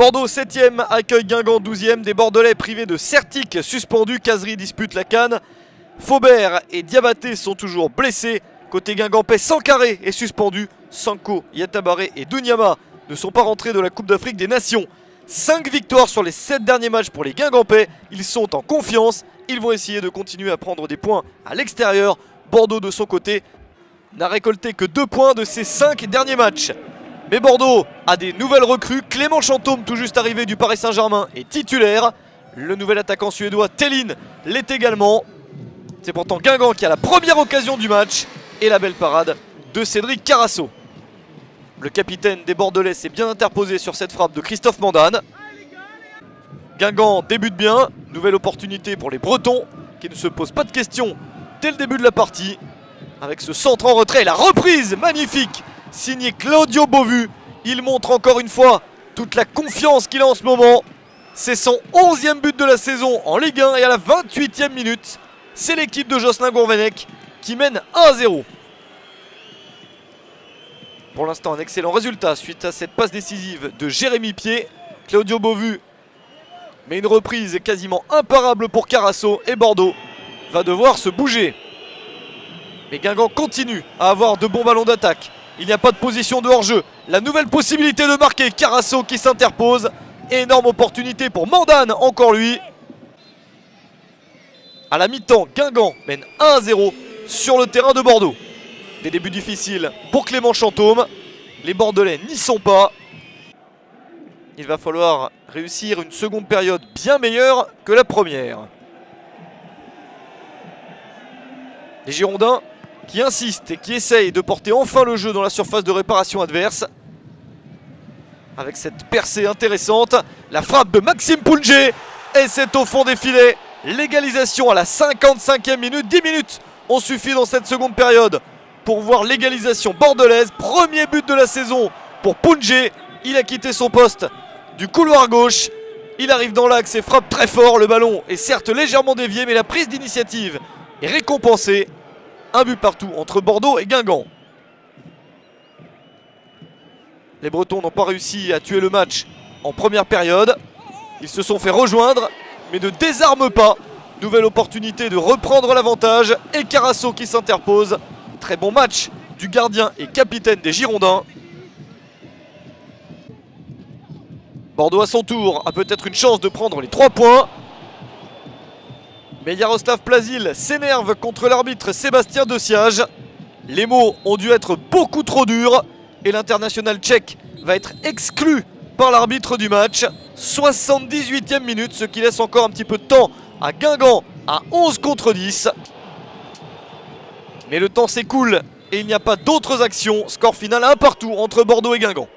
Bordeaux 7ème accueille Guingamp 12ème. Des Bordelais privés de Certic suspendus. Cazerie dispute la CAN. Faubert et Diabaté sont toujours blessés. Côté Guingampais, Sankaré est suspendu. Sanko, Yatabaré et Dunyama ne sont pas rentrés de la Coupe d'Afrique des Nations. 5 victoires sur les 7 derniers matchs pour les Guingampais. Ils sont en confiance. Ils vont essayer de continuer à prendre des points à l'extérieur. Bordeaux de son côté n'a récolté que 2 points de ses 5 derniers matchs. Mais Bordeaux a des nouvelles recrues. Clément Chantôme, tout juste arrivé du Paris Saint-Germain, est titulaire. Le nouvel attaquant suédois Tellin l'est également. C'est pourtant Guingamp qui a la première occasion du match. Et la belle parade de Cédric Carasso. Le capitaine des Bordelais s'est bien interposé sur cette frappe de Christophe Mandane. Guingamp débute bien. Nouvelle opportunité pour les Bretons qui ne se posent pas de questions dès le début de la partie. Avec ce centre en retrait, la reprise magnifique signé Claudio Beauvu. Il montre encore une fois toute la confiance qu'il a en ce moment. C'est son 11e but de la saison en Ligue 1 et à la 28e minute, c'est l'équipe de Jocelyn Gourvenec qui mène 1-0. Pour l'instant, un excellent résultat suite à cette passe décisive de Jérémy Pied. Claudio Beauvu, mais une reprise quasiment imparable pour Carasso et Bordeaux va devoir se bouger. Mais Guingamp continue à avoir de bons ballons d'attaque. Il n'y a pas de position de hors-jeu. La nouvelle possibilité de marquer, Carasso qui s'interpose. Énorme opportunité pour Mandane, encore lui. À la mi-temps, Guingamp mène 1-0 sur le terrain de Bordeaux. Des débuts difficiles pour Clément Chantôme. Les Bordelais n'y sont pas. Il va falloir réussir une seconde période bien meilleure que la première. Les Girondins qui insistent et qui essayent de porter enfin le jeu dans la surface de réparation adverse. Avec cette percée intéressante, la frappe de Maxime Pounjé. Et c'est au fond des filets. L'égalisation à la 55e minute. 10 minutes ont suffi dans cette seconde période pour voir l'égalisation bordelaise. Premier but de la saison pour Pounjé. Il a quitté son poste du couloir gauche. Il arrive dans l'axe et frappe très fort. Le ballon est certes légèrement dévié, mais la prise d'initiative est récompensée. Un but partout entre Bordeaux et Guingamp. Les Bretons n'ont pas réussi à tuer le match en première période. Ils se sont fait rejoindre, mais ne désarment pas. Nouvelle opportunité de reprendre l'avantage. Et Carasso qui s'interpose. Très bon match du gardien et capitaine des Girondins. Bordeaux à son tour a peut-être une chance de prendre les 3 points. Mais Yaroslav Plazil s'énerve contre l'arbitre Sébastien Deciage. Les mots ont dû être beaucoup trop durs. Et l'international tchèque va être exclu par l'arbitre du match. 78e minute, ce qui laisse encore un petit peu de temps à Guingamp à 11 contre 10. Mais le temps s'écoule et il n'y a pas d'autres actions. Score final 1 partout entre Bordeaux et Guingamp.